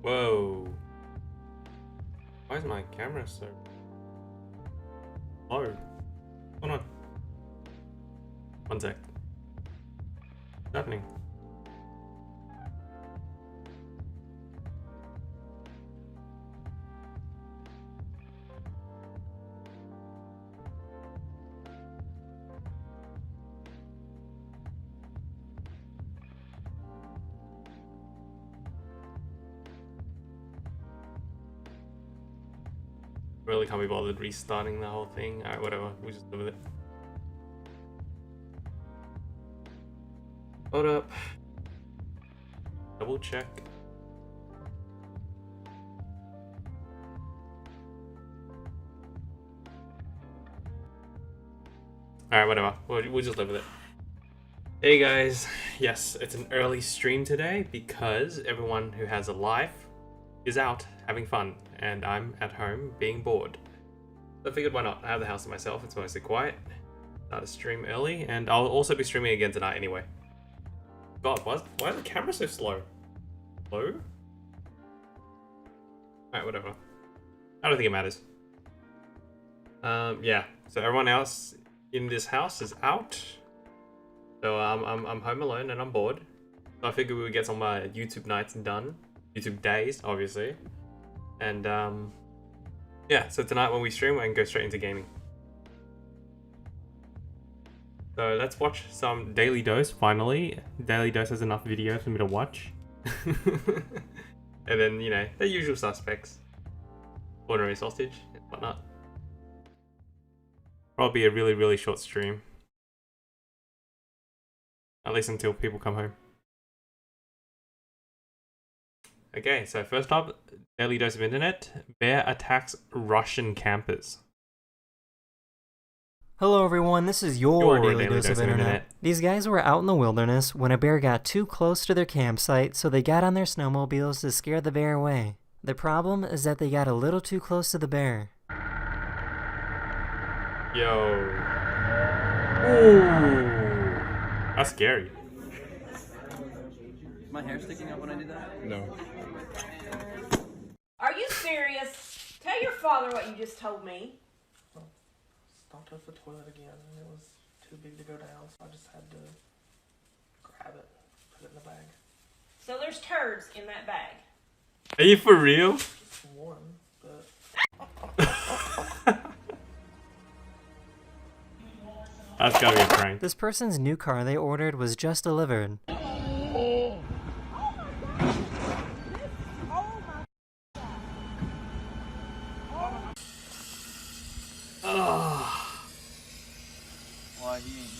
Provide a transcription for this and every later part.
Whoa. Why is my camera so low? Hold on. One sec. What's happening? Really can't be bothered restarting the whole thing. Alright, whatever. We'll just live with it. Hold up. Double check. Alright, whatever. We'll just live with it. Hey guys. Yes, it's an early stream today because everyone who has a life is out having fun and I'm at home being bored. So I figured why not? I have the house to myself, it's mostly quiet. Start a stream early and I'll also be streaming again tonight anyway. God, why is the camera so slow? Slow? Alright, whatever. I don't think it matters. Yeah. So everyone else in this house is out. So I'm home alone and I'm bored. So I figured we would get some YouTube nights done. YouTube days, obviously. And yeah, so tonight when we stream, we can go straight into gaming. So let's watch some Daily Dose, finally. Daily Dose has enough videos for me to watch. And then, you know, the usual suspects. Ordinary sausage and whatnot. Probably a really, really short stream. At least until people come home. Okay, so first up, Daily Dose of Internet. Bear attacks Russian campers. Hello everyone, this is your Daily Dose of Internet. These guys were out in the wilderness when a bear got too close to their campsite, so they got on their snowmobiles to scare the bear away. The problem is that they got a little too close to the bear. Yo. Ooh. That's scary. Is my hair sticking up when I do that? No. Are you serious? Tell your father what you just told me. Stopped at the toilet again and it was too big to go down, so I just had to grab it, put it in the bag. So there's turds in that bag. Are you for real? Just one, but That's gotta be a prank. This person's new car they ordered was just delivered. Why he ain't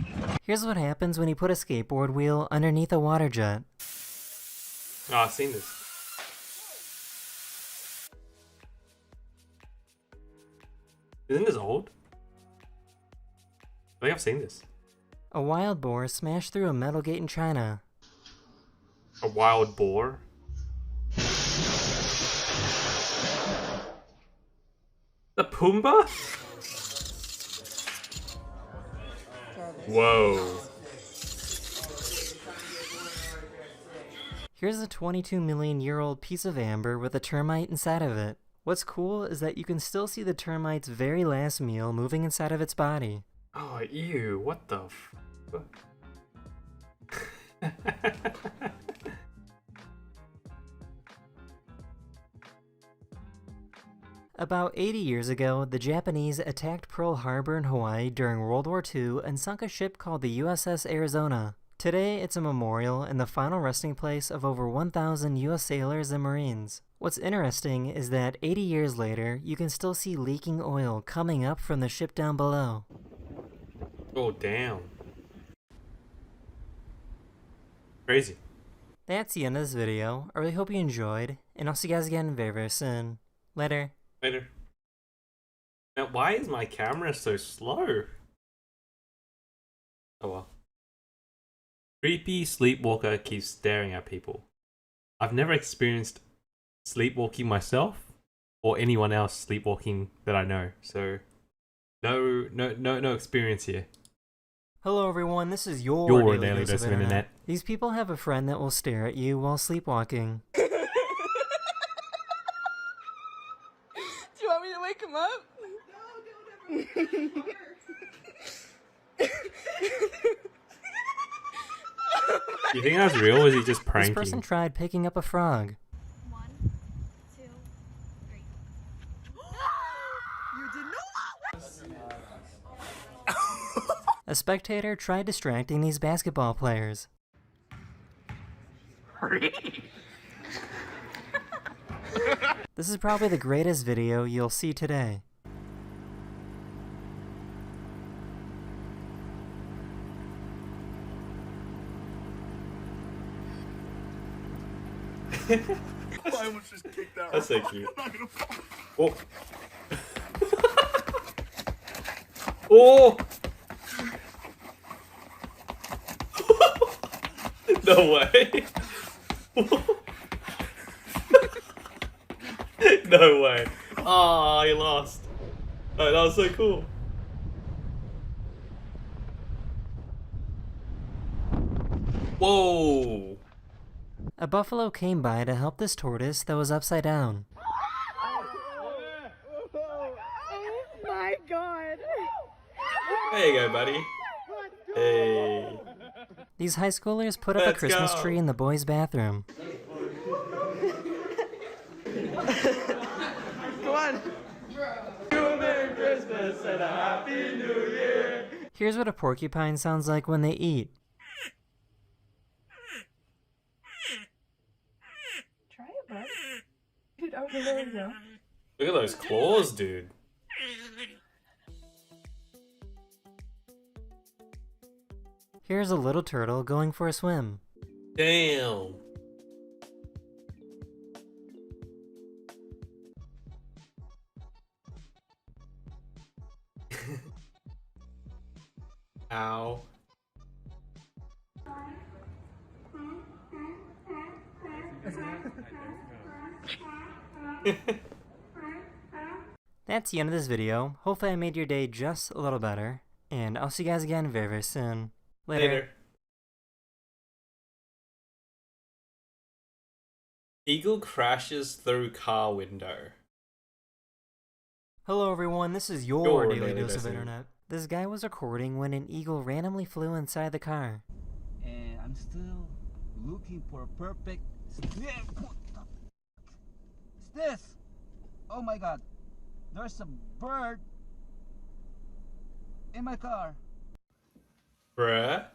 hearing? Here's what happens when you put a skateboard wheel underneath a water jet. Oh, I've seen this. Isn't this old? I think I've seen this. A wild boar smashed through a metal gate in China. A wild boar? The Pumbaa? Whoa. Here's a 22 million year old piece of amber with a termite inside of it. What's cool is that you can still see the termite's very last meal moving inside of its body. Oh, ew, what the About 80 years ago, the Japanese attacked Pearl Harbor in Hawaii during World War II and sunk a ship called the USS Arizona. Today, it's a memorial and the final resting place of over 1,000 US sailors and Marines. What's interesting is that 80 years later, you can still see leaking oil coming up from the ship down below. Oh, damn. Crazy. That's the end of this video. I really hope you enjoyed, and I'll see you guys again very, very soon. Later. Later. Now, why is my camera so slow? Oh well. Creepy sleepwalker keeps staring at people. I've never experienced sleepwalking myself or anyone else sleepwalking that I know, so no experience here. Hello everyone, this is your Daily Dose of Internet. These people have a friend that will stare at you while sleepwalking. Do you want me to wake him up? You think that's real, or is he just pranking? This person tried picking up a frog. 1, 2, 3. You did not. A spectator tried distracting these basketball players. This is probably the greatest video you'll see today. I almost just kicked that. That's so cute. Oh. Oh! No way. No way. Ah, he lost. Oh, that was so cool. Whoa. A buffalo came by to help this tortoise that was upside down. My God. There you go, buddy. Hey. These high schoolers put up Let's a Christmas go. tree in the boys' bathroom. Come on. Merry Christmas and a Happy New Year. Here's what a porcupine sounds like when they eat. Try it, bud. Dude, okay, there we go. Look at those claws, dude. Here's a little turtle going for a swim. Damn. Ow. That's the end of this video. Hopefully I made your day just a little better. And I'll see you guys again very, very soon. Later. Eagle crashes through car window. Hello everyone, this is your Your Daily Daily Dose Dose of of Internet. This guy was recording when an eagle randomly flew inside the car. And I'm still looking for a perfect. What the is this? Oh my God! There's a bird in my car. Bruh.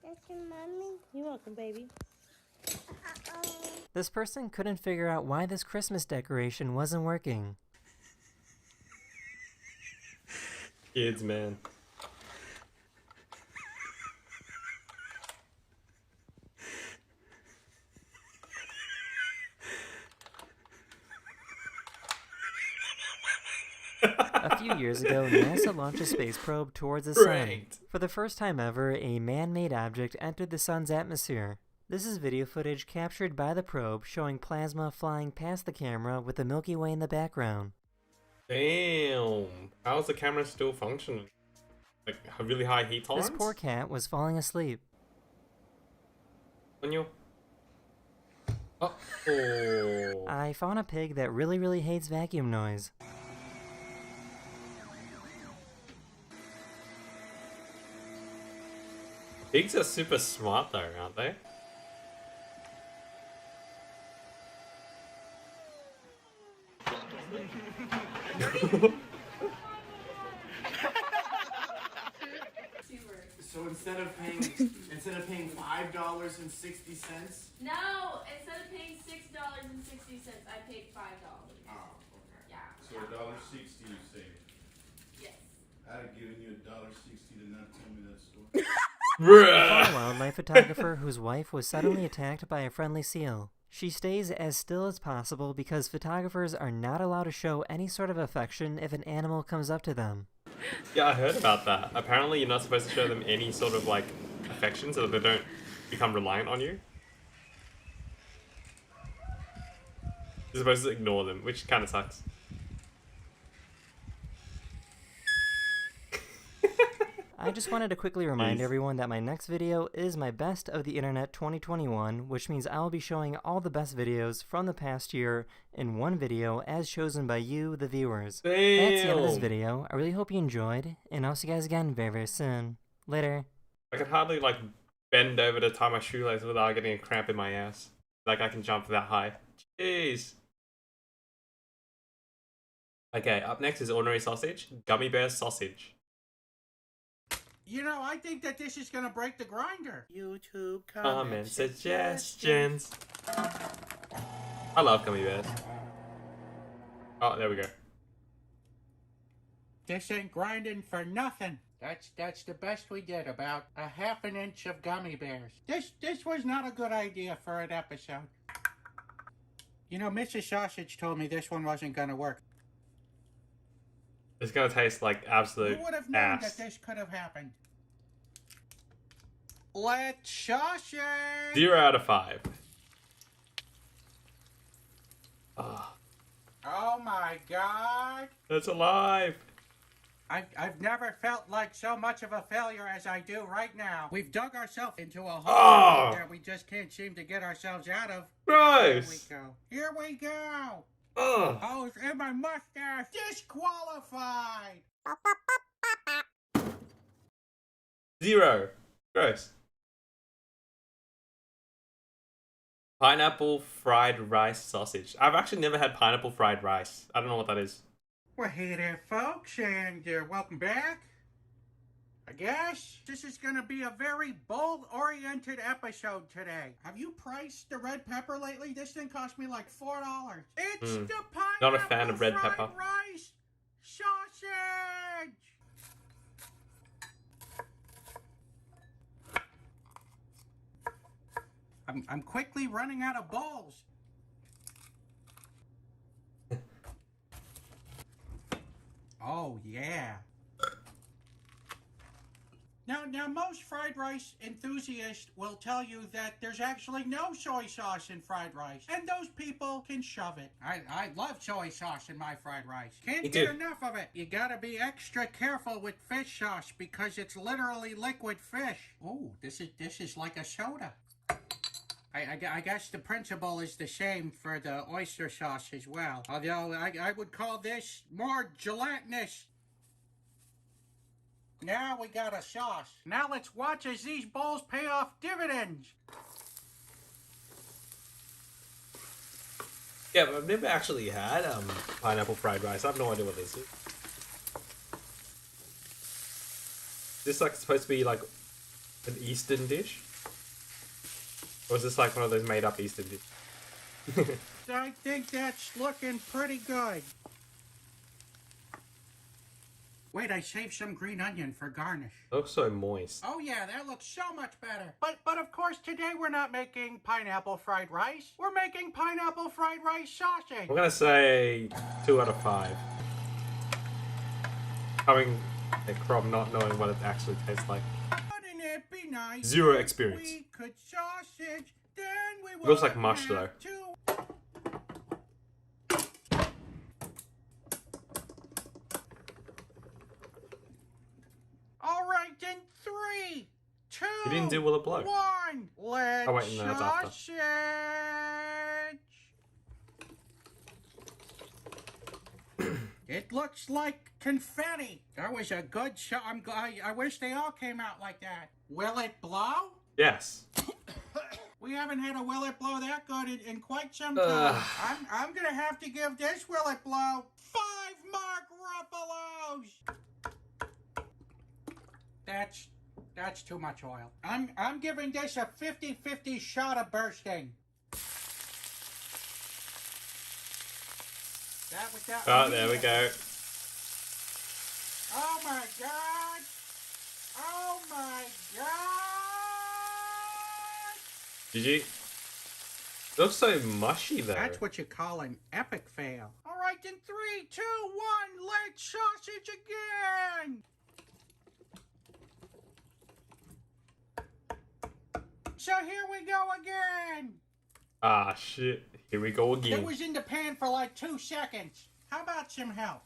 That's your mommy. You're welcome, baby. This person couldn't figure out why this Christmas decoration wasn't working. Kids, man. A few years ago, NASA launched a space probe towards the sun. Right. For the first time ever, a man-made object entered the sun's atmosphere. This is video footage captured by the probe showing plasma flying past the camera with the Milky Way in the background. Damn. How's the camera still functioning? Like a really high heat tolerance? This poor cat was falling asleep. On you. Oh. I found a pig that really hates vacuum noise. Pigs are super smart though, aren't they? So instead of paying $5.60. No, instead of paying $6.60, I paid $5. Oh, okay. Yeah. So $1.60 you saved. Yes. I'd have given you $1.60 to not tell me that story. I found a wildlife photographer whose wife was suddenly attacked by a friendly seal. She stays as still as possible because photographers are not allowed to show any sort of affection if an animal comes up to them. Yeah, I heard about that. Apparently you're not supposed to show them any sort of like affection so that they don't become reliant on you. You're supposed to ignore them, which kind of sucks. I just wanted to quickly remind everyone that my next video is my Best of the Internet 2021, which means I'll be showing all the best videos from the past year in one video as chosen by you, the viewers. Damn. That's the end of this video. I really hope you enjoyed, and I'll see you guys again very, very soon. Later. I can hardly like bend over to tie my shoelace without getting a cramp in my ass. Like I can jump that high. Jeez. Okay, up next is ordinary sausage, gummy bear sausage. You know, I think that this is gonna break the grinder. YouTube Comment suggestions. I love gummy bears. Oh, there we go. This ain't grinding for nothing. That's the best we did, about a half an inch of gummy bears. This was not a good idea for an episode. You know, Mrs. Sausage told me this one wasn't gonna work. It's gonna taste like absolute Who would have known ass. that this could have happened? Let's sausage! 0 out of 5. Oh, Oh my god! it's alive. I've never felt like so much of a failure as I do right now. We've dug ourselves into a hole Oh. that we just can't seem to get ourselves out of. Gross. Here we go! Oh. Oh, it's in my mustache! Disqualified! 0. Gross. Pineapple fried rice sausage. I've actually never had pineapple fried rice. I don't know what that is. Well, hey there, folks, and welcome back. I guess this is going to be a very bold-oriented episode today. Have you priced the red pepper lately? This thing cost me like $4. It's the pineapple Not a fan of red fried pepper. rice sausage! I'm quickly running out of bowls. Oh, yeah. Now, most fried rice enthusiasts will tell you that there's actually no soy sauce in fried rice, and those people can shove it. I love soy sauce in my fried rice. Can't get enough of it. You gotta be extra careful with fish sauce because it's literally liquid fish. Ooh, this is like a soda. I guess the principle is the same for the oyster sauce as well. Although I would call this more gelatinous. Now we got a sauce. Now let's watch as these bowls pay off dividends. Yeah, but I've never actually had pineapple fried rice. I have no idea what this is. This like supposed to be like an Eastern dish? Or is this like one of those made up Eastern dishes? I think that's looking pretty good. Wait, I saved some green onion for garnish. Looks so moist. Oh yeah, that looks so much better. But of course today we're not making pineapple fried rice. We're making pineapple fried rice sausage. I'm gonna say 2 out of 5. Coming from not knowing what it actually tastes like. Wouldn't it be nice 0 if experience. we could sausage, then we It looks like wouldn't mush have though. to- All right, then 3, 2, You didn't do Will It Blow? 1. Let's Oh, wait, no, that's after. sausage. It looks like confetti. That was a good shot. I wish they all came out like that. Will it blow? Yes. We haven't had a Will It Blow that good in quite some time. I'm gonna have to give this Will It Blow 5 Mark Ruppelos. That's too much oil. I'm giving this a 50-50 shot of bursting. Oh, there we go. Oh my god! Oh my god! GG. Looks so mushy though. That's what you call an epic fail. All right, then 3, 2, 1, let's sausage again! So here we go again! Ah, shit. Here we go It again. was in the pan for like 2 seconds. How about some help?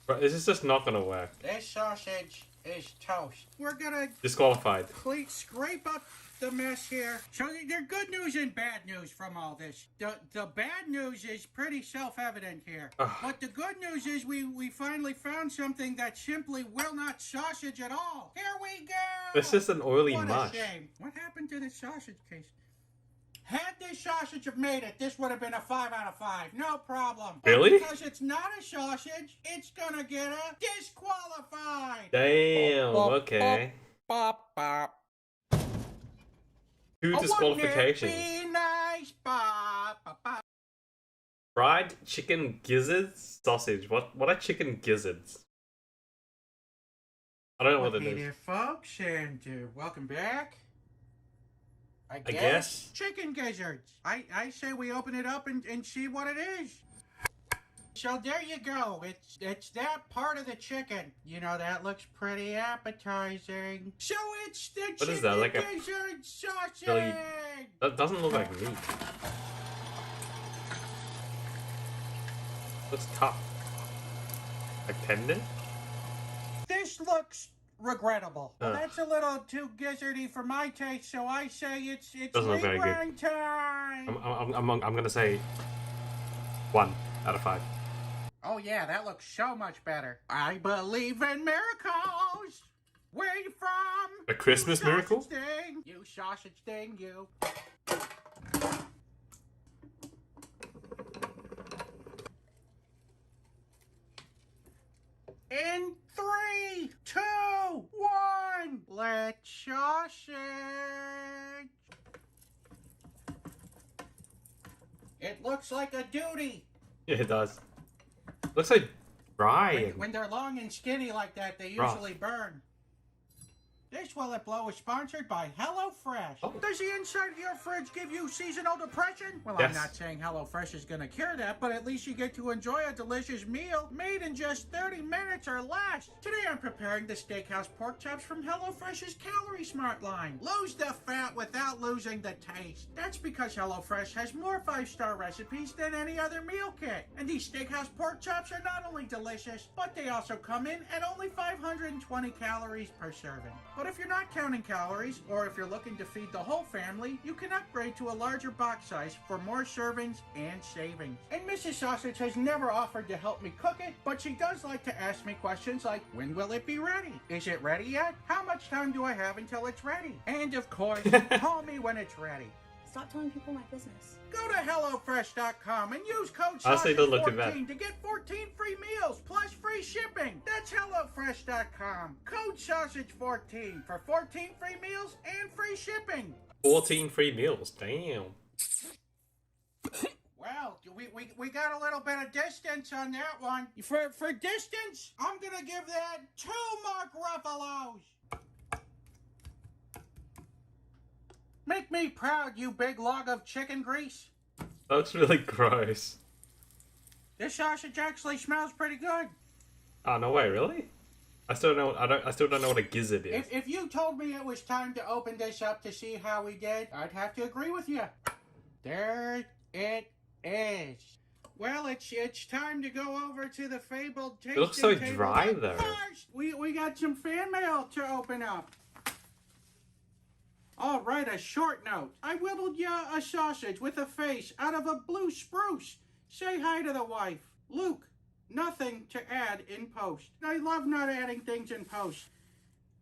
Bro, this is just not gonna work. This sausage is toast. We're gonna Disqualified. scrape up the mess here. So there's good news and bad news from all this. The bad news is pretty self-evident here. But the good news is we finally found something that simply will not sausage at all. Here we go! It's just an oily What mush. a shame. What happened to the sausage case? Had this sausage have made it, this would have been a 5 out of 5. No problem. But Really? because it's not a sausage, it's gonna get a disqualified. Damn, okay. Bop, bop. Two disqualifications. Wouldn't it be nice? Bop, bop, bop. Fried chicken gizzards sausage. What are chicken gizzards? I don't know what it Hey is. there, folks, and welcome back. I guess. Chicken gizzards. I say we open it up and see what it is. So there you go. It's that part of the chicken. You know, that looks pretty appetizing. So it's the What chicken is that, like a gizzard sausage. really- That doesn't look like meat. Looks tough. Like tendon? This looks regrettable. Well, Ugh. that's a little too gizzardy for my taste, so I say it's Doesn't look very good. rerun time. I'm gonna say 1 out of 5. Oh yeah, that looks so much better. I believe in miracles. Where you from? A Christmas You miracle? sausage thing. You sausage thing, you. In 3, 2, 1, let's sausage. It looks like a duty. Yeah, it does. Looks like dry. and- When they're long and skinny like that, they Rough. usually burn. This Will It Blow is sponsored by HelloFresh. Oh. Does the inside of your fridge give you seasonal depression? Well, Yes. I'm not saying HelloFresh is going to cure that, but at least you get to enjoy a delicious meal made in just 30 minutes or less. Today I'm preparing the steakhouse pork chops from HelloFresh's Calorie Smart line. Lose the fat without losing the taste. That's because HelloFresh has more 5-star recipes than any other meal kit. And these steakhouse pork chops are not only delicious, but they also come in at only 520 calories per serving. But if you're not counting calories, or if you're looking to feed the whole family, you can upgrade to a larger box size for more servings and savings. And Mrs. Sausage has never offered to help me cook it, but she does like to ask me questions like, when will it be ready? Is it ready yet? How much time do I have until it's ready? And of course, call me when it's ready. Stop telling people my business. Go to HelloFresh.com and use code Honestly, it doesn't look too bad. SAUSAGE14 to get 14 free meals plus free shipping. That's HelloFresh.com. Code SAUSAGE14 for 14 free meals and free shipping. 14 free meals. Damn. Well, we got a little bit of distance on that one. For distance, I'm gonna give that 2 Mark Ruffalo's. Make me proud, you big log of chicken grease. That looks really gross. This sausage actually smells pretty good. Oh, no way, really? I still don't know what a gizzard is. If you told me it was time to open this up to see how we did, I'd have to agree with you. There it is. Well, it's time to go over to the fabled tasting looks so table, dry, but though. First, we got some fan mail to open up. All right, a short note. I whittled ya a sausage with a face out of a blue spruce. Say hi to the wife. Luke, nothing to add in post. I love not adding things in post.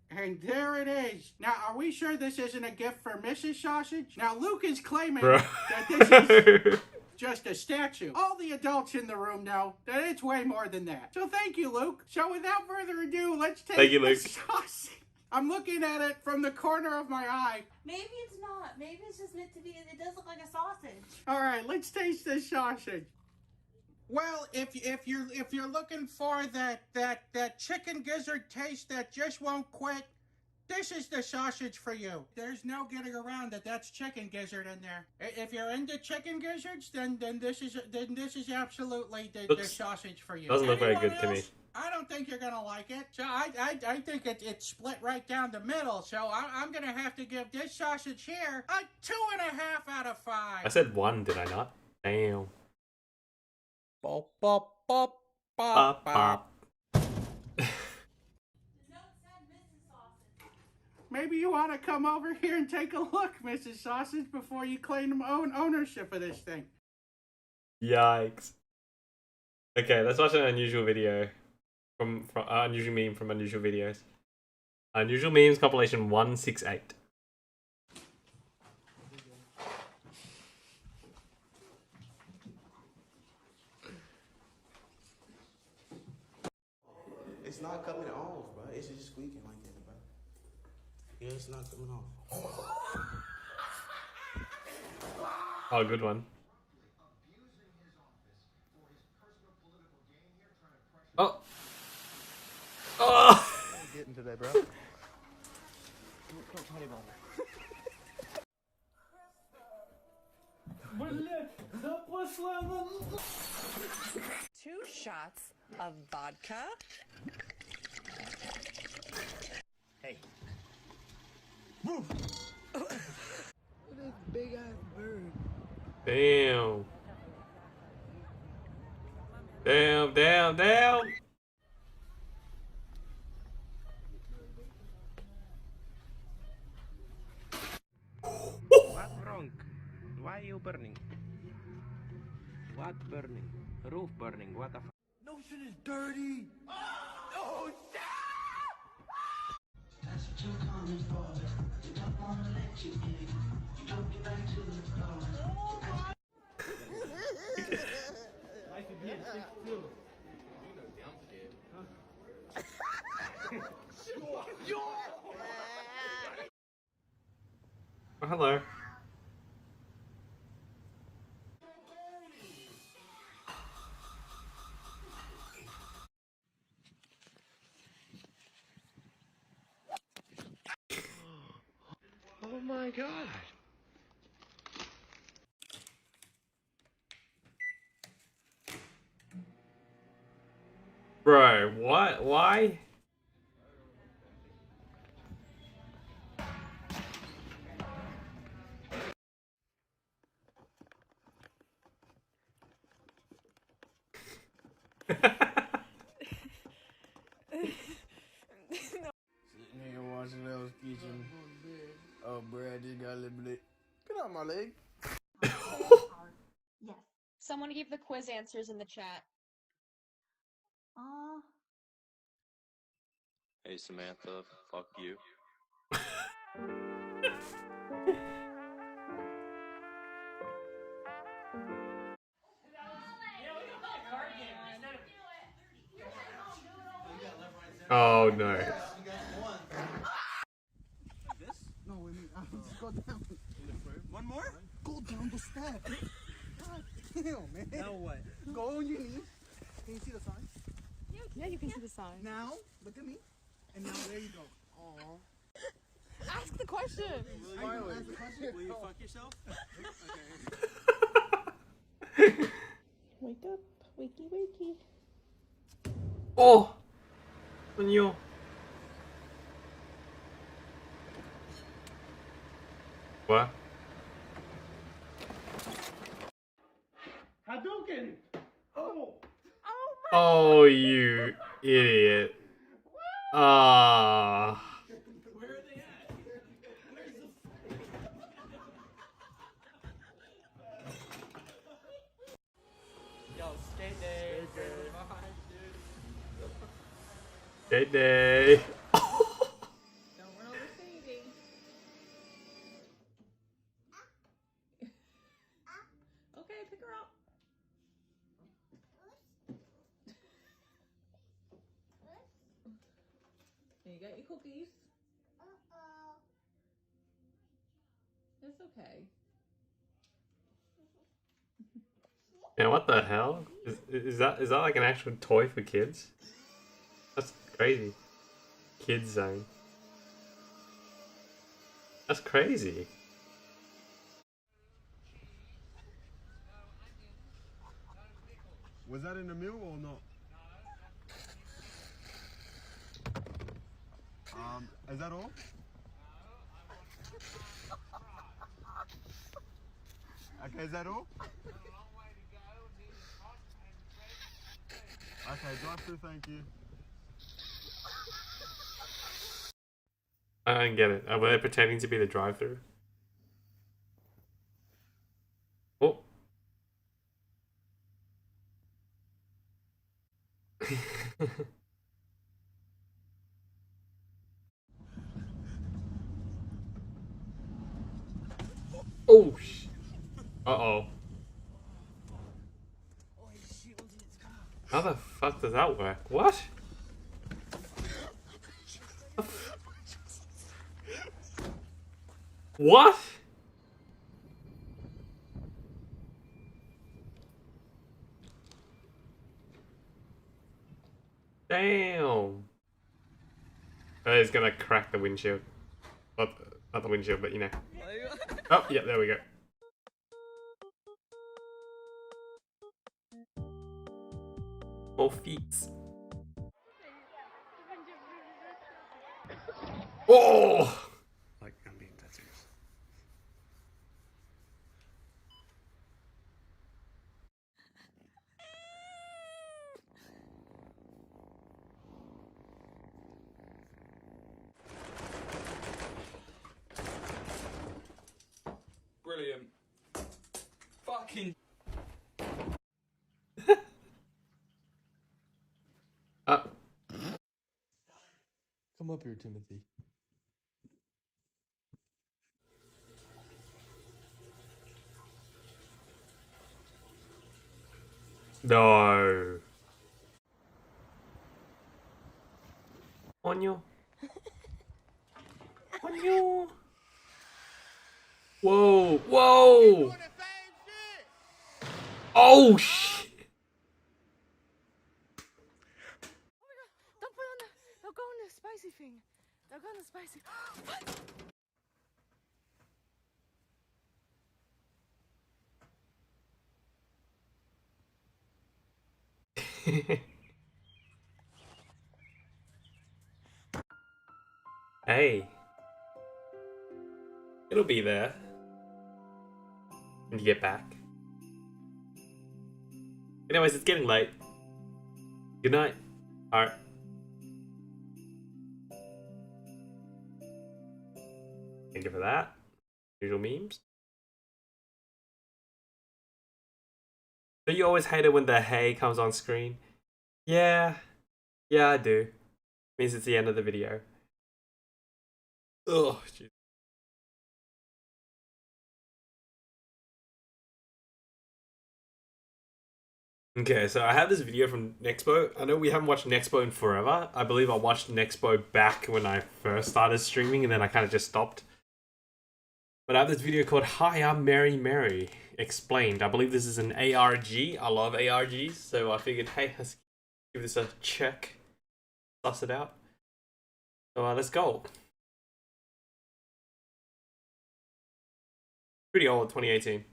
And there it is. Now, are we sure this isn't a gift for Mrs. Sausage? Now, Luke is claiming Bro. that this is just a statue. All the adults in the room know that it's way more than that. So thank you, Luke. So without further ado, let's take Thank you, the Luke. sausage. I'm looking at it from the corner of my eye. Maybe it's not. Maybe it's just meant to be. It does look like a sausage. All right, let's taste this sausage. Well, if you're looking for that chicken gizzard taste that just won't quit, this is the sausage for you. There's no getting around that's chicken gizzard in there. If you're into chicken gizzards, then this is absolutely the Looks- sausage for you. doesn't look very Anyone good to me. else? I don't think you're gonna like it. So I think it's split right down the middle. So I'm gonna have to give this sausage here a 2.5 out of 5. I said 1, did I not? Damn. Bop, bop, bop, Bop, bop. Maybe you ought to come over here and take a look, Mrs. Sausage, before you claim ownership of this thing. Yikes. Okay, let's watch an unusual video from unusual meme from unusual videos. Unusual memes compilation 168. It's not coming off, bro. It's just squeaking like that, bro. Yeah, it's not coming off. Oh, good one. Oh. Oh. Getting today, bro. Two shots of vodka. Hey. Woo. Look at this big ass bird. Damn. Damn, damn, damn. What's wrong? Why are you burning? What burning? Roof burning. What the f? No shit is dirty. Oh shit! That's what you're coming for. You don't wanna let you in. You don't get back to the floor. Life is being fixed too. You know damn scared. Oh, hello. Oh my god. Bro, what? Why? Sitting here watching El's Kitchen. Oh, Brad just got a little bit. Get out my leg. Yes. Someone give the quiz answers in the chat. Hey Samantha, fuck you. Oh no. This? No, wait a minute. Just go down. One more? Go down the step. God damn, man. Now what? Go on your knees. Can you see the sign? Yeah, you can see the sign. Now, look at me. And now there you go. Aww. Ask the question. Will you fuck yourself? Wake up. Wakey, wakey. Oh! Señor. What? Hadouken! Oh! Oh, you idiot. Ah. Where are they at? Where's the... Yo, skate day. Day day. Don't run over Sadie. Okay, pick her up. And you got your cookies. It's okay. Yeah, what the hell? Is that like an actual toy for kids? That's crazy. Kids zone. That's crazy. Was that in the mill or not? Is that all? Okay, is that all? Okay, drive through, thank you. I don't get it. Were they pretending to be the drive-through? Oh. Oh, uh-oh. How the fuck does that work? What? What? Damn. That is gonna crack the windshield. Not the windshield, but you know. Oh, yeah, there we go. More feet. Oh! Like, I'm being dead serious. Brilliant. Fucking. Come up here, Timothy. No. On you. On you. Whoa. Whoa. Oh, shit. Don't put on the. They'll go on the spicy thing. They'll go on the spicy. What? Hey. It'll be there. When you get back. Anyways, it's getting late. Good night. Alright. Thank you for that. Usual memes. So you always hate it when the hey comes on screen? Yeah. Yeah, I do. Means it's the end of the video. Ugh, jeez. Okay, so I have this video from Nexpo. I know we haven't watched Nexpo in forever. I believe I watched Nexpo back when I first started streaming and then I kind of just stopped. But I have this video called Hi, I'm Mary Mary Explained. I believe this is an ARG. I love ARGs, so I figured, hey, let's give this a check. Suss it out. So let's go. Pretty old, 2018.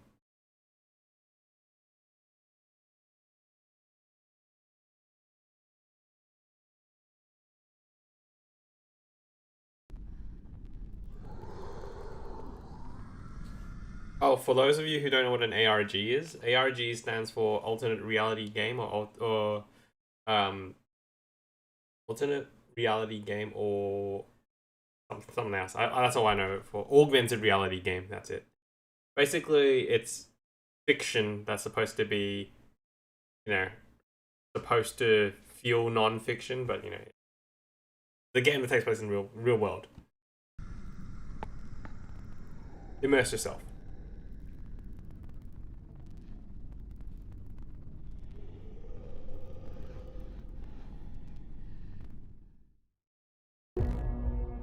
Oh, for those of you who don't know what an ARG is, ARG stands for Alternate Reality Game or Alternate Reality Game or something else. That's all I know it for. Augmented Reality Game, that's it. Basically, it's fiction that's supposed to be, you know, supposed to feel non-fiction, but, you know, the game that takes place in real world. Immerse yourself.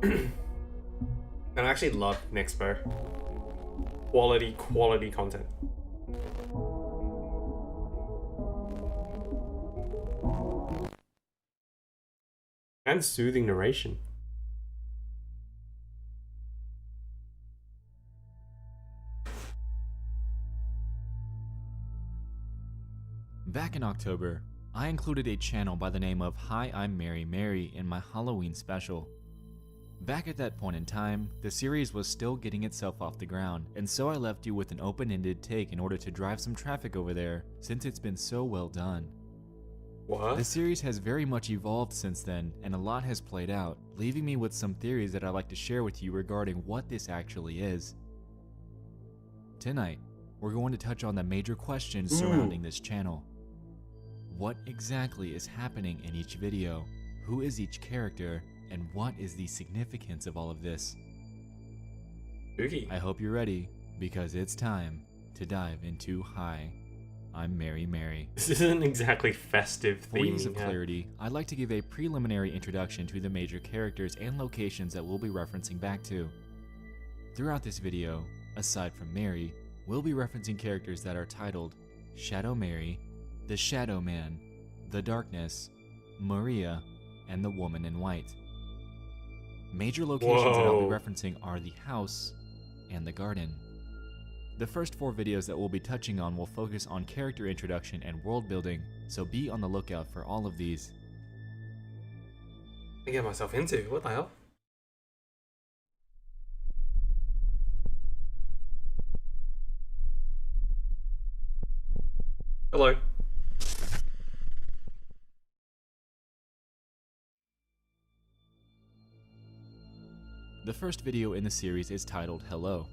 And I actually love Nexpo. Quality content. And soothing narration. Back in October, I included a channel by the name of Hi, I'm Mary Mary in my Halloween special. Back at that point in time, the series was still getting itself off the ground, and so I left you with an open-ended take in order to drive some traffic over there, since it's been so well done. What? The series has very much evolved since then, and a lot has played out, leaving me with some theories that I'd like to share with you regarding what this actually is. Tonight, we're going to touch on the major questions surrounding this channel. What exactly is happening in each video? Who is each character? And what is the significance of all of this? Spooky. I hope you're ready, because it's time to dive into Hi, I'm Mary Mary. This isn't exactly festive For ease of theming. clarity, I'd like to give a preliminary introduction to the major characters and locations that we'll be referencing back to. Throughout this video, aside from Mary, we'll be referencing characters that are titled Shadow Mary, the Shadow Man, the Darkness, Maria, and the Woman in White. Major locations that I'll be referencing are the house and the garden. The first 4 videos that we'll be touching on will focus on character introduction and world building, so be on the lookout for all of these. I get myself into? What the hell? Hello. The first video in the series is titled Hello.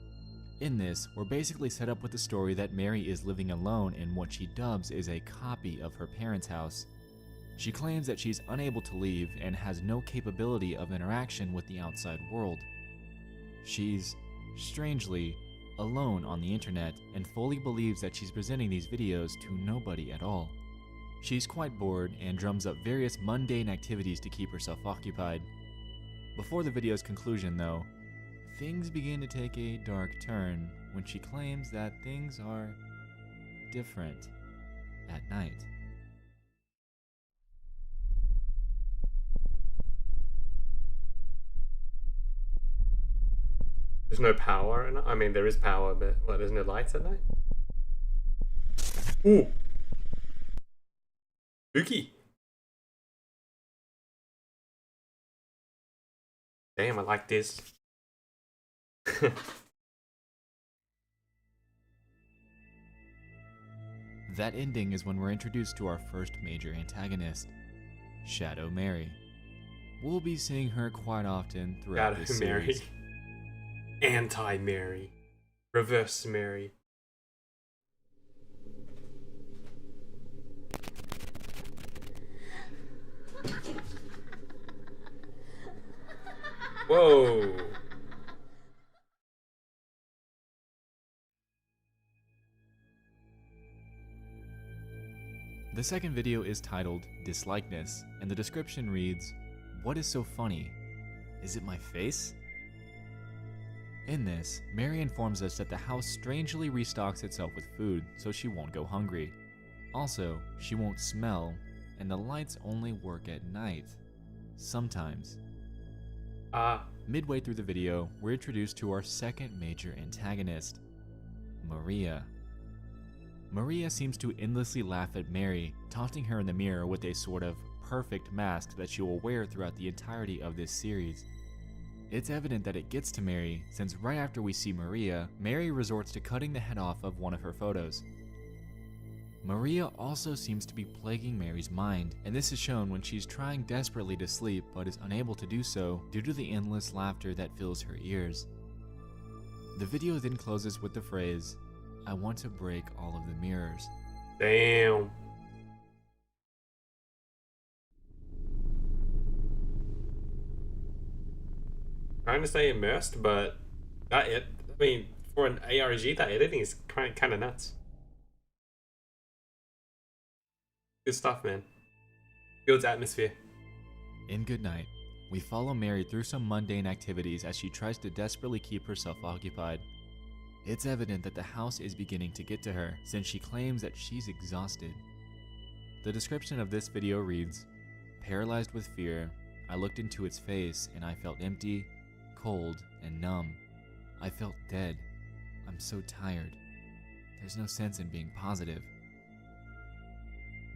In this, we're basically set up with the story that Mary is living alone in what she dubs is a copy of her parents' house. She claims that she's unable to leave and has no capability of interaction with the outside world. She's, strangely, alone on the internet and fully believes that she's presenting these videos to nobody at all. She's quite bored and drums up various mundane activities to keep herself occupied. Before the video's conclusion though, things begin to take a dark turn when she claims that things are different at night. There's no power. I mean, there is power, but what? There's no lights at night. Ooh. Spooky. Damn, I like this. That ending is when we're introduced to our first major antagonist, Shadow Mary. We'll be seeing her quite often throughout this Shadow Mary. series. Anti-Mary. Reverse Mary. Whoa. The second video is titled Dislikeness, and the description reads, "What is so funny? Is it my face?" In this, Mary informs us that the house strangely restocks itself with food so she won't go hungry. Also, she won't smell, and the lights only work at night. Sometimes. Midway through the video, we're introduced to our second major antagonist, Maria. Maria seems to endlessly laugh at Mary, taunting her in the mirror with a sort of perfect mask that she will wear throughout the entirety of this series. It's evident that it gets to Mary, since right after we see Maria, Mary resorts to cutting the head off of one of her photos. Maria also seems to be plaguing Mary's mind, and this is shown when she's trying desperately to sleep but is unable to do so due to the endless laughter that fills her ears. The video then closes with the phrase, "I want to break all of the mirrors." Damn. Trying to stay immersed, but I mean, for an ARG, that editing is kind of nuts. Good stuff, man. Builds atmosphere. In Good Night, we follow Mary through some mundane activities as she tries to desperately keep herself occupied. It's evident that the house is beginning to get to her, since she claims that she's exhausted. The description of this video reads, "Paralyzed with fear, I looked into its face and I felt empty, cold, and numb. I felt dead. I'm so tired. There's no sense in being positive."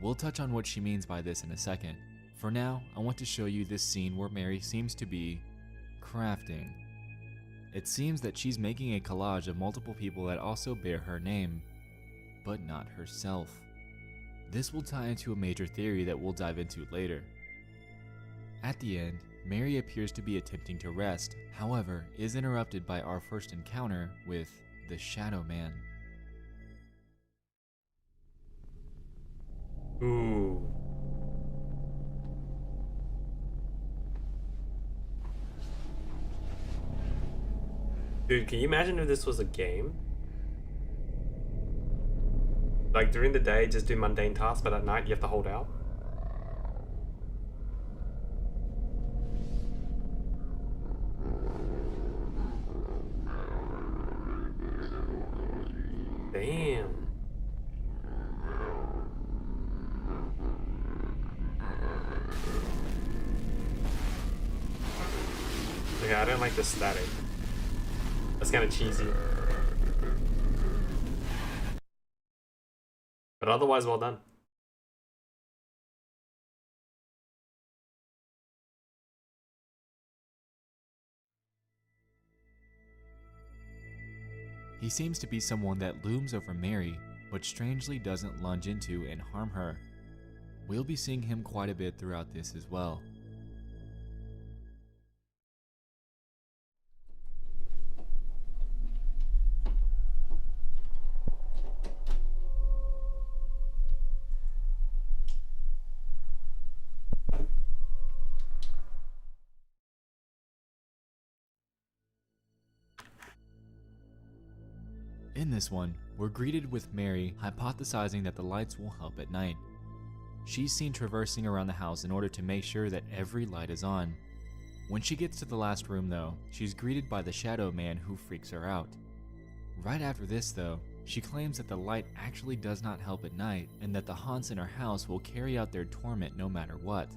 We'll touch on what she means by this in a second. For now, I want to show you this scene where Mary seems to be crafting. It seems that she's making a collage of multiple people that also bear her name, but not herself. This will tie into a major theory that we'll dive into later. At the end, Mary appears to be attempting to rest, however, is interrupted by our first encounter with the Shadow Man. Ooh. Dude, can you imagine if this was a game? Like during the day, just do mundane tasks, but at night you have to hold out? Damn. Okay, I don't like the static. That's kind of cheesy. But otherwise, well done. He seems to be someone that looms over Mary, but strangely doesn't lunge into and harm her. We'll be seeing him quite a bit throughout this as well. In this one, we're greeted with Mary hypothesizing that the lights will help at night. She's seen traversing around the house in order to make sure that every light is on. When she gets to the last room though, she's greeted by the Shadow Man who freaks her out. Right after this though, she claims that the light actually does not help at night and that the haunts in her house will carry out their torment no matter what.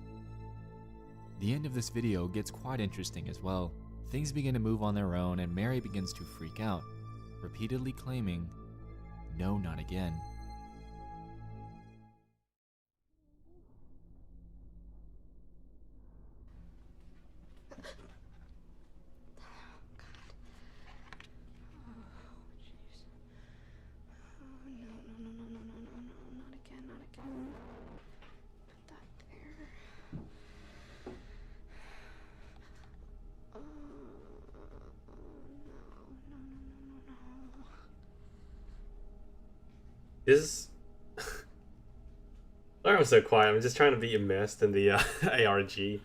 The end of this video gets quite interesting as well. Things begin to move on their own and Mary begins to freak out, repeatedly claiming, "No, not again." This sorry I'm so quiet, I'm just trying to be immersed in the ARG.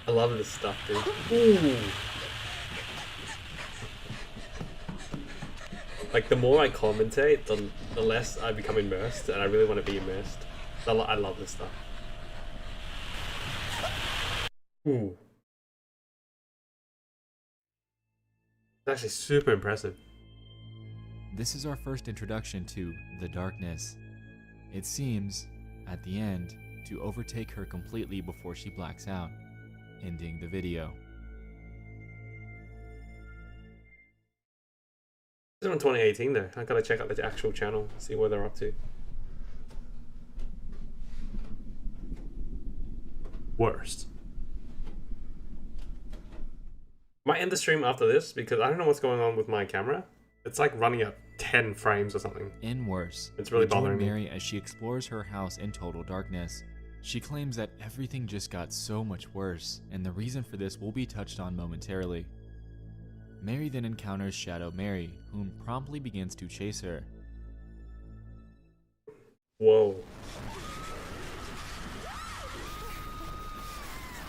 I love this stuff, dude. Ooh. Like the more I commentate, the less I become immersed, and I really want to be immersed. I love this stuff. Ooh. It's actually super impressive. This is our first introduction to the darkness. It seems, at the end, to overtake her completely before she blacks out, ending the video. This is on 2018 though. I gotta check out the actual channel, see what they're up to. Worst. Might end the stream after this because I don't know what's going on with my camera. It's like running at 10 frames or something. In worse, it's really we join bothering me. Mary as she explores her house in total darkness. She claims that everything just got so much worse, and the reason for this will be touched on momentarily. Mary then encounters Shadow Mary, whom promptly begins to chase her. Whoa.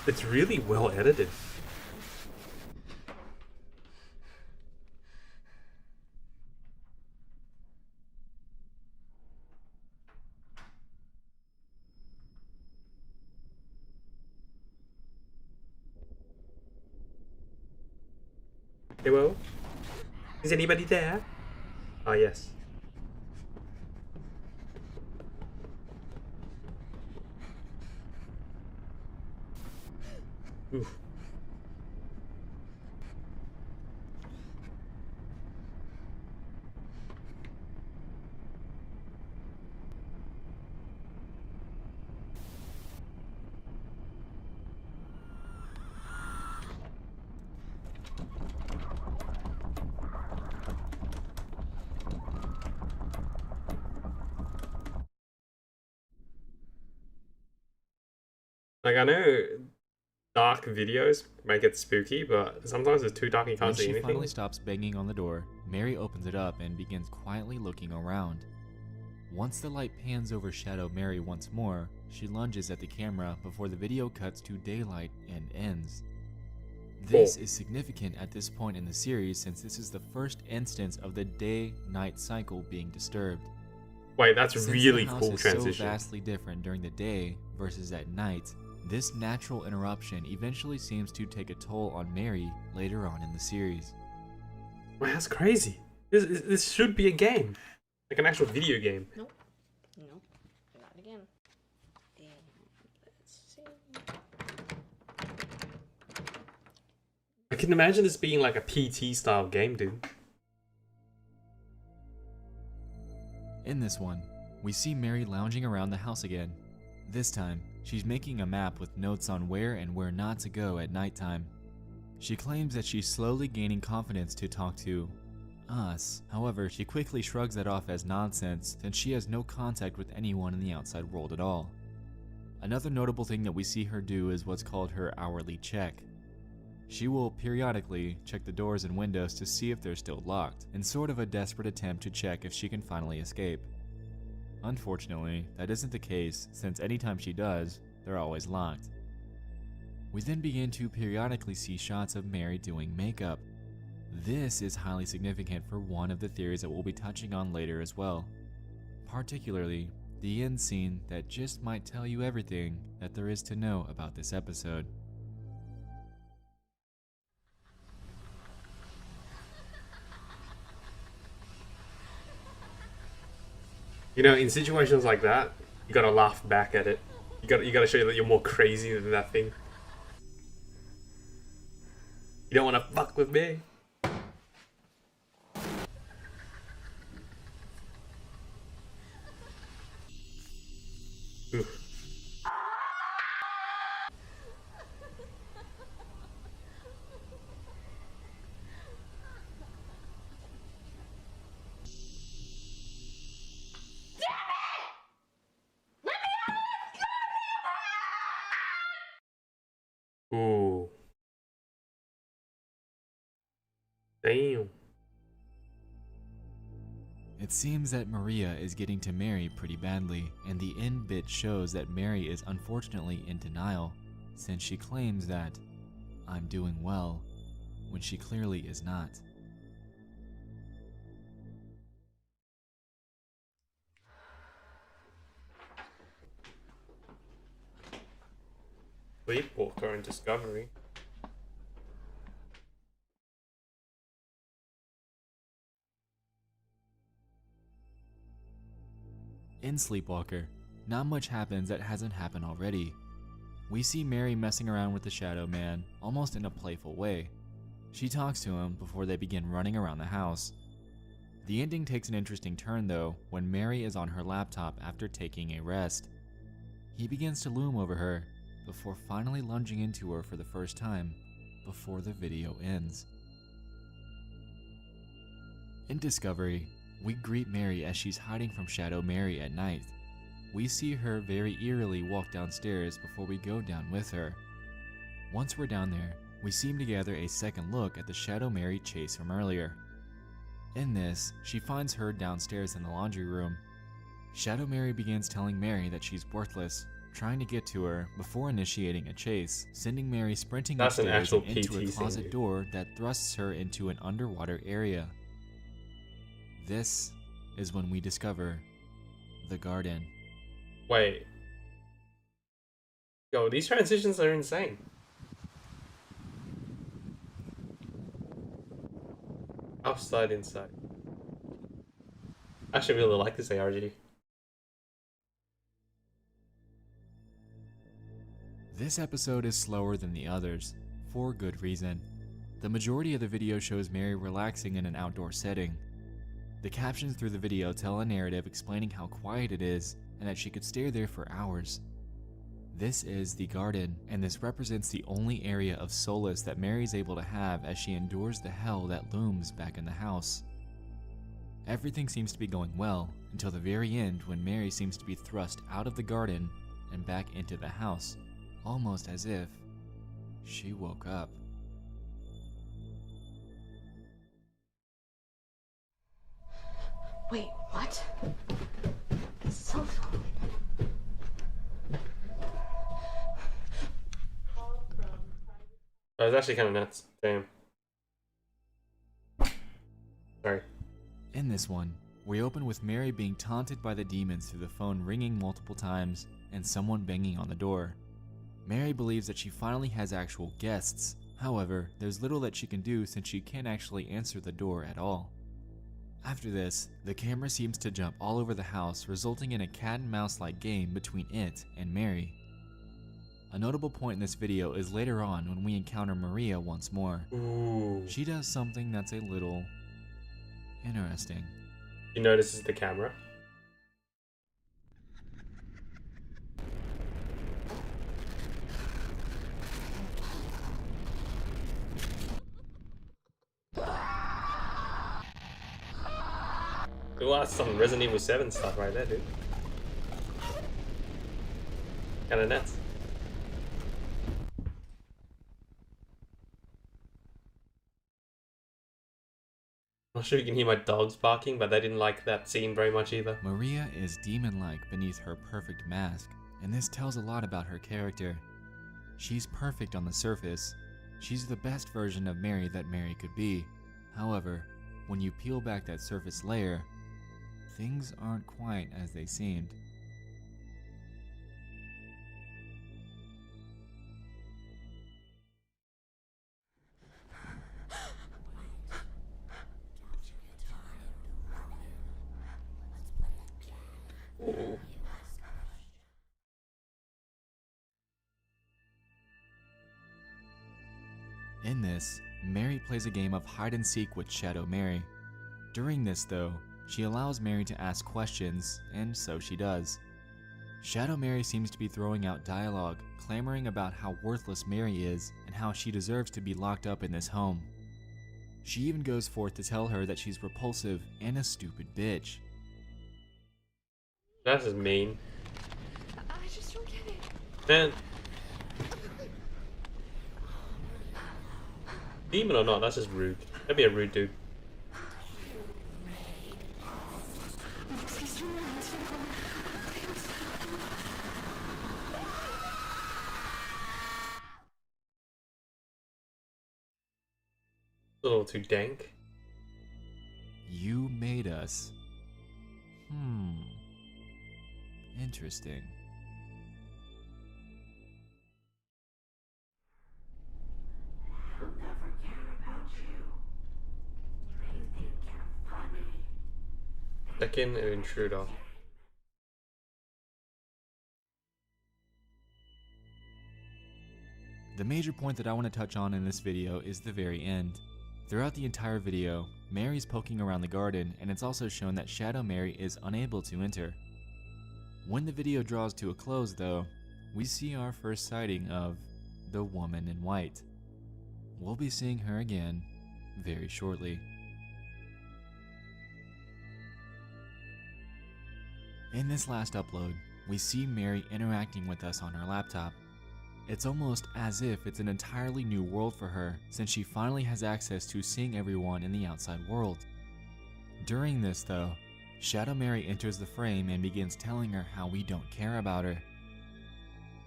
It's really well edited. Hello? Is anybody there? Ah, yes. Oof. Like, I know dark videos make it spooky, but sometimes it's too dark and you When can't see she anything. finally stops banging on the door, Mary opens it up and begins quietly looking around. Once the light pans over Shadow Mary once more, she lunges at the camera before the video cuts to daylight and ends. This is significant at this point in the series since this is the first instance of the day-night cycle being disturbed. Wait, that's Since really the house cool is transition. so vastly different during the day versus at night, this natural interruption eventually seems to take a toll on Mary later on in the series. Man, that's crazy. This should be a game. Like an actual video game. Nope. Nope. Not again. And let's see. I can imagine this being like a PT style game, dude. In this one, we see Mary lounging around the house again. This time, she's making a map with notes on where and where not to go at nighttime. She claims that she's slowly gaining confidence to talk to us. However, she quickly shrugs that off as nonsense since she has no contact with anyone in the outside world at all. Another notable thing that we see her do is what's called her hourly check. She will periodically check the doors and windows to see if they're still locked, in sort of a desperate attempt to check if she can finally escape. Unfortunately, that isn't the case since anytime she does, they're always locked. We then begin to periodically see shots of Mary doing makeup. This is highly significant for one of the theories that we'll be touching on later as well. Particularly, the end scene that just might tell you everything that there is to know about this episode. You know, in situations like that, you gotta laugh back at it. You gotta show that you're more crazy than that thing. You don't wanna fuck with me. Oof. Ooh. Damn. It seems that Maria is getting to Mary pretty badly, and the end bit shows that Mary is unfortunately in denial, since she claims that I'm doing well, when she clearly is not. Sleepwalker and Discovery. In Sleepwalker, not much happens that hasn't happened already. We see Mary messing around with the Shadow Man, almost in a playful way. She talks to him before they begin running around the house. The ending takes an interesting turn though, when Mary is on her laptop after taking a rest. He begins to loom over her, before finally lunging into her for the first time, before the video ends. In Discovery, we greet Mary as she's hiding from Shadow Mary at night. We see her very eerily walk downstairs before we go down with her. Once we're down there, we seem to gather a second look at the Shadow Mary chase from earlier. In this, she finds her downstairs in the laundry room. Shadow Mary begins telling Mary that she's worthless, trying to get to her before initiating a chase, sending Mary sprinting That's an upstairs actual and into PT a scene, closet dude. door that thrusts her into an underwater area. This is when we discover the garden. Wait. Yo, these transitions are insane. Outside, inside. I actually really like this ARG. This episode is slower than the others, for good reason. The majority of the video shows Mary relaxing in an outdoor setting. The captions through the video tell a narrative explaining how quiet it is and that she could stay there for hours. This is the garden, and this represents the only area of solace that Mary's able to have as she endures the hell that looms back in the house. Everything seems to be going well until the very end when Mary seems to be thrust out of the garden and back into the house, almost as if she woke up. Wait, what? A cell phone. Oh, it's actually kind of nuts. Damn. Sorry. In this one, we open with Mary being taunted by the demons through the phone ringing multiple times and someone banging on the door. Mary believes that she finally has actual guests. However, there's little that she can do since she can't actually answer the door at all. After this, the camera seems to jump all over the house, resulting in a cat and mouse-like game between it and Mary. A notable point in this video is later on when we encounter Maria once more. Ooh. She does something that's a little interesting. She notices the camera. Ooh, that's some Resident Evil 7 stuff right there, dude. Kinda nuts. I'm not sure you can hear my dogs barking, but they didn't like that scene very much either. Maria is demon-like beneath her perfect mask, and this tells a lot about her character. She's perfect on the surface. She's the best version of Mary that Mary could be. However, when you peel back that surface layer, things aren't quite as they seemed. Ooh. In this, Mary plays a game of hide and seek with Shadow Mary. During this though, she allows Mary to ask questions, and so she does. Shadow Mary seems to be throwing out dialogue, clamoring about how worthless Mary is and how she deserves to be locked up in this home. She even goes forth to tell her that she's repulsive and a stupid bitch. That's just mean. I just don't get it. Man. Demon or not, that's just rude. That'd be a rude dude. A little too dank. You made us. Interesting. Second, an intruder. The major point that I want to touch on in this video is the very end. Throughout the entire video, Mary's poking around the garden, and it's also shown that Shadow Mary is unable to enter. When the video draws to a close though, we see our first sighting of the woman in white. We'll be seeing her again very shortly. In this last upload, we see Mary interacting with us on her laptop. It's almost as if it's an entirely new world for her, since she finally has access to seeing everyone in the outside world. During this though, Shadow Mary enters the frame and begins telling her how we don't care about her.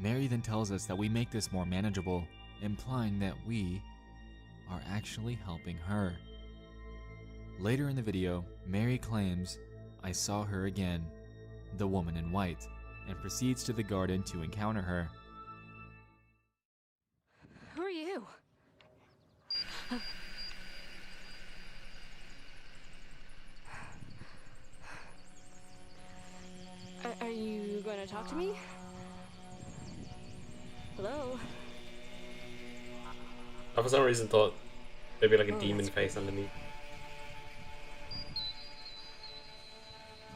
Mary then tells us that we make this more manageable, implying that we are actually helping her. Later in the video, Mary claims, "I saw her again, the woman in white," and proceeds to the garden to encounter her. Who are you? Are you going to talk to me? Hello? I for some reason thought maybe like a demon face underneath.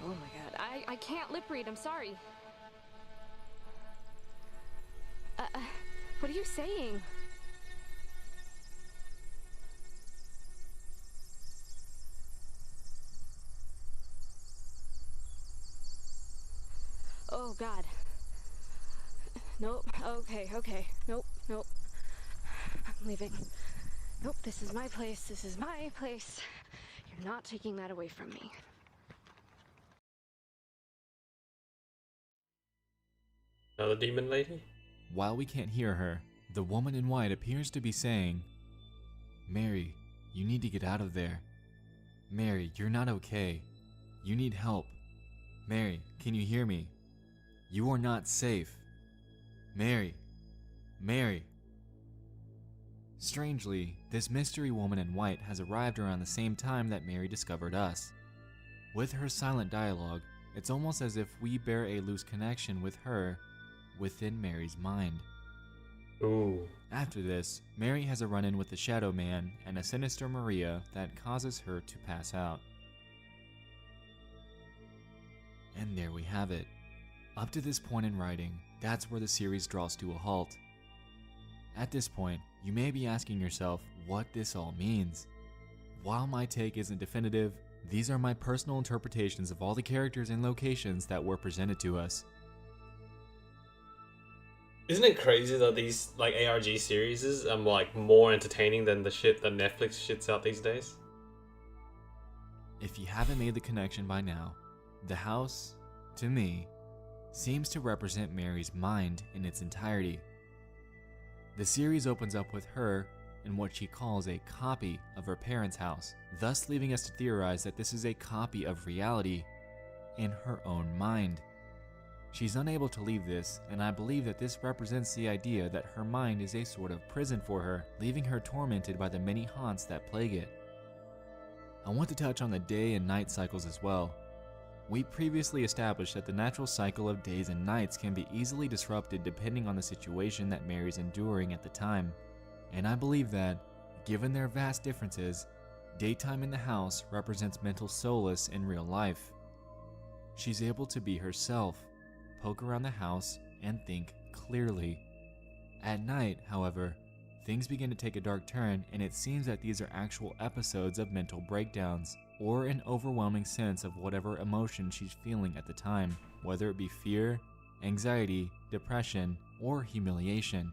Oh my god, I can't lip read, I'm sorry. What are you saying? Oh god. Nope. Okay, okay. Nope, nope. I'm leaving. Nope, this is my place. This is my place. You're not taking that away from me. Another demon lady? While we can't hear her, the woman in white appears to be saying, Mary, you need to get out of there. Mary, you're not okay. You need help. Mary, can you hear me? You are not safe. Mary. Mary. Strangely, this mystery woman in white has arrived around the same time that Mary discovered us. With her silent dialogue, it's almost as if we bear a loose connection with her within Mary's mind. Ooh. After this, Mary has a run-in with the Shadow Man and a sinister Maria that causes her to pass out. And there we have it. Up to this point in writing, that's where the series draws to a halt. At this point, you may be asking yourself what this all means. While my take isn't definitive, these are my personal interpretations of all the characters and locations that were presented to us. Isn't it crazy that these like ARG series are like more entertaining than the shit that Netflix shits out these days? If you haven't made the connection by now, the house, to me, seems to represent Mary's mind in its entirety. The series opens up with her in what she calls a copy of her parents' house, thus leaving us to theorize that this is a copy of reality in her own mind. She's unable to leave this, and I believe that this represents the idea that her mind is a sort of prison for her, leaving her tormented by the many haunts that plague it. I want to touch on the day and night cycles as well. We previously established that the natural cycle of days and nights can be easily disrupted depending on the situation that Mary's enduring at the time, and I believe that, given their vast differences, daytime in the house represents mental solace in real life. She's able to be herself, poke around the house, and think clearly. At night, however, things begin to take a dark turn, and it seems that these are actual episodes of mental breakdowns, or an overwhelming sense of whatever emotion she's feeling at the time, whether it be fear, anxiety, depression, or humiliation.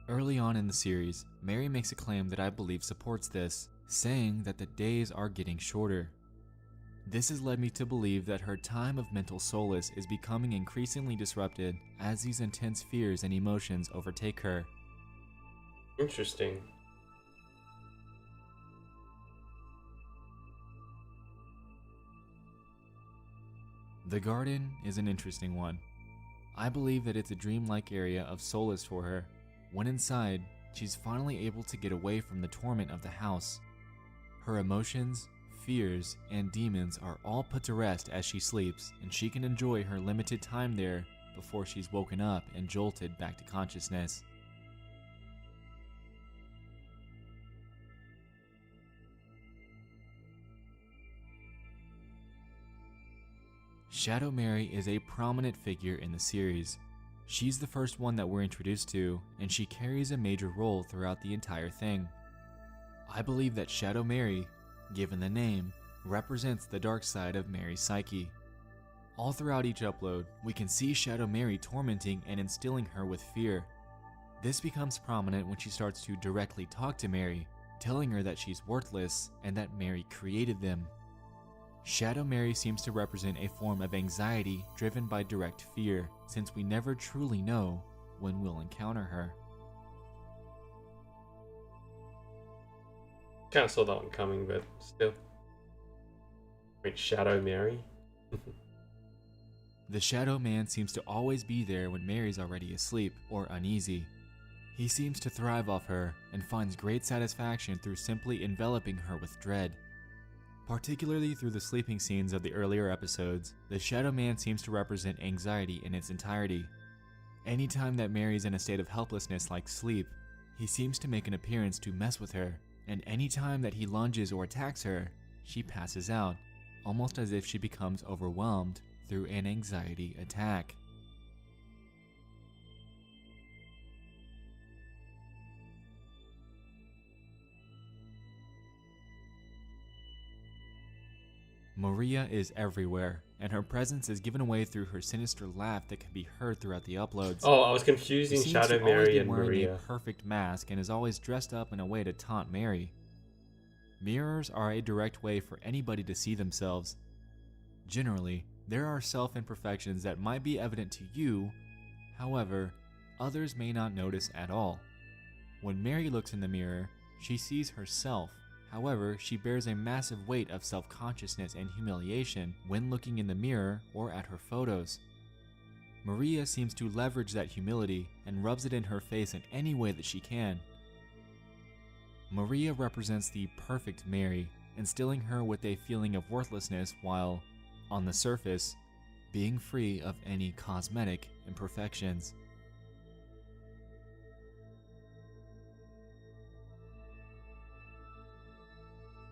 Early on in the series, Mary makes a claim that I believe supports this, saying that the days are getting shorter. This has led me to believe that her time of mental solace is becoming increasingly disrupted as these intense fears and emotions overtake her. Interesting. The garden is an interesting one. I believe that it's a dreamlike area of solace for her. When inside, she's finally able to get away from the torment of the house. Her emotions, fears, and demons are all put to rest as she sleeps, and she can enjoy her limited time there before she's woken up and jolted back to consciousness. Shadow Mary is a prominent figure in the series. She's the first one that we're introduced to, and she carries a major role throughout the entire thing. I believe that Shadow Mary, given the name, represents the dark side of Mary's psyche. All throughout each upload, we can see Shadow Mary tormenting and instilling her with fear. This becomes prominent when she starts to directly talk to Mary, telling her that she's worthless and that Mary created them. Shadow Mary seems to represent a form of anxiety driven by direct fear, since we never truly know when we'll encounter her. Kind of saw that one coming, but still. Wait, Shadow Mary? The Shadow Man seems to always be there when Mary's already asleep or uneasy. He seems to thrive off her and finds great satisfaction through simply enveloping her with dread. Particularly through the sleeping scenes of the earlier episodes, the Shadow Man seems to represent anxiety in its entirety. Anytime that Mary's in a state of helplessness like sleep, he seems to make an appearance to mess with her, and anytime that he lunges or attacks her, she passes out, almost as if she becomes overwhelmed through an anxiety attack. Maria is everywhere, and her presence is given away through her sinister laugh that can be heard throughout the uploads. Oh, I was confusing She seems Shadow to always Mary be and wearing Maria. a perfect mask and is always dressed up in a way to taunt Mary. Mirrors are a direct way for anybody to see themselves. Generally, there are self-imperfections that might be evident to you, however, others may not notice at all. When Mary looks in the mirror, she sees herself. However, she bears a massive weight of self-consciousness and humiliation when looking in the mirror or at her photos. Maria seems to leverage that humility and rubs it in her face in any way that she can. Maria represents the perfect Mary, instilling her with a feeling of worthlessness while, on the surface, being free of any cosmetic imperfections.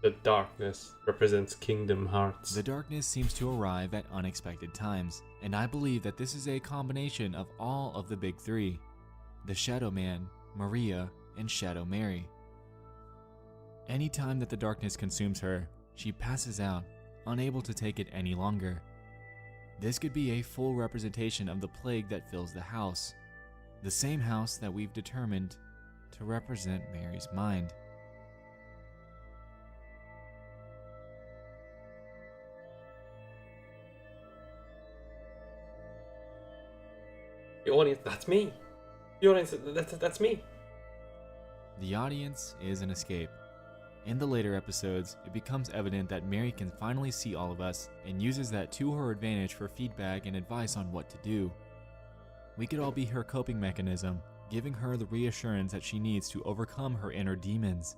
The darkness represents Kingdom Hearts. The darkness seems to arrive at unexpected times, and I believe that this is a combination of all of the big three: the Shadow Man, Maria, and Shadow Mary. Anytime that the darkness consumes her, she passes out, unable to take it any longer. This could be a full representation of the plague that fills the house, the same house that we've determined to represent Mary's mind. The audience, that's me. The audience, that's me. The audience is an escape. In the later episodes, it becomes evident that Mary can finally see all of us and uses that to her advantage for feedback and advice on what to do. We could all be her coping mechanism, giving her the reassurance that she needs to overcome her inner demons.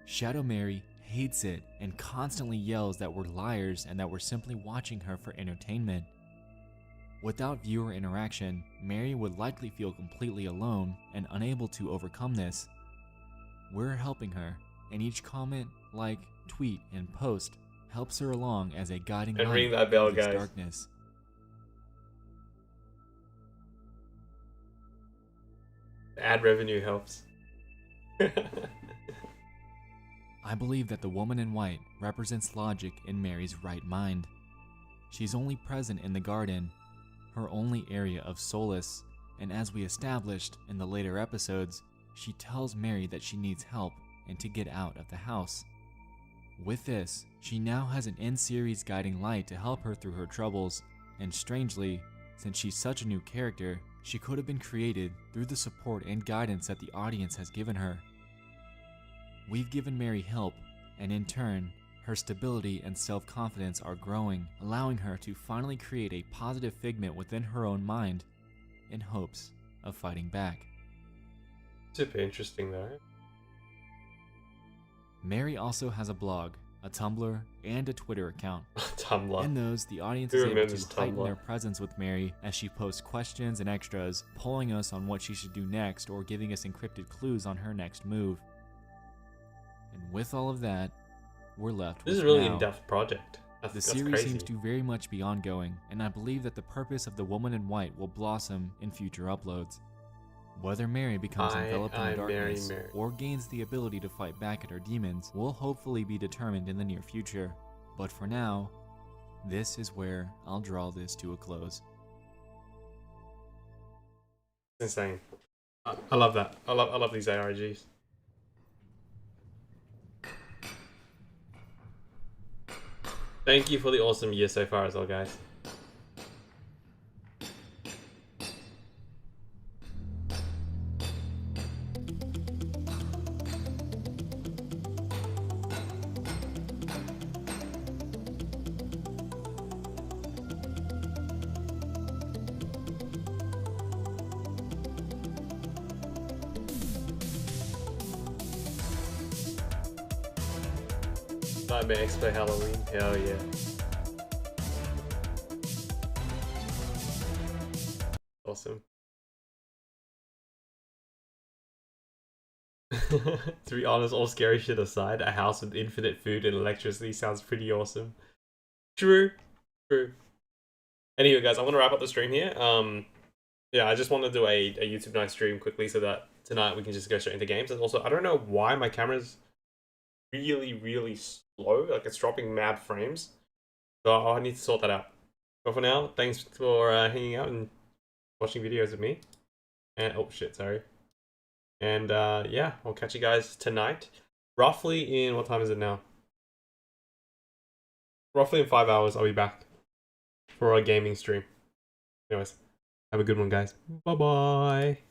Shadow Mary hates it and constantly yells that we're liars and that we're simply watching her for entertainment. Without viewer interaction, Mary would likely feel completely alone and unable to overcome this. We're helping her, and each comment, like, tweet, and post helps her along as a guiding And light ring that bell, through this guys. darkness. The ad revenue helps. I believe that the woman in white represents logic in Mary's right mind. She's only present in the garden, her only area of solace, and as we established in the later episodes, she tells Mary that she needs help and to get out of the house. With this, she now has an in-series guiding light to help her through her troubles, and strangely, since she's such a new character, she could have been created through the support and guidance that the audience has given her. We've given Mary help, and in turn, her stability and self-confidence are growing, allowing her to finally create a positive figment within her own mind, in hopes of fighting back. Super interesting though. Mary also has a blog, a Tumblr, and a Twitter account. Tumblr. In those, the audience Who is able remembers to heighten Tumblr? their presence with Mary as she posts questions and extras, polling us on what she should do next or giving us encrypted clues on her next move. And with all of that, we're left This with is a really now. in-depth project. The That's series crazy. seems to very much be ongoing, and I believe that the purpose of the Woman in White will blossom in future uploads. Whether Mary becomes enveloped in the darkness Mary. or gains the ability to fight back at her demons will hopefully be determined in the near future. But for now, this is where I'll draw this to a close. Insane. I love that. I love these ARGs. Thank you for the awesome year so far as well, guys. Nightmare Expo Halloween. Hell yeah. Awesome. To be honest, all scary shit aside, a house with infinite food and electricity sounds pretty awesome. True. True. Anyway, guys, I'm gonna wrap up the stream here. Yeah, I just want to do a YouTube night stream quickly so that tonight we can just go straight into games. And also, I don't know why my camera's really slow. Like it's dropping mad frames. So I need to sort that out. But for now, thanks for hanging out and watching videos of me. And oh shit, sorry. And yeah, I'll catch you guys tonight. Roughly in, what time is it now? Roughly in 5 hours, I'll be back for a gaming stream. Anyways, have a good one, guys. Bye bye.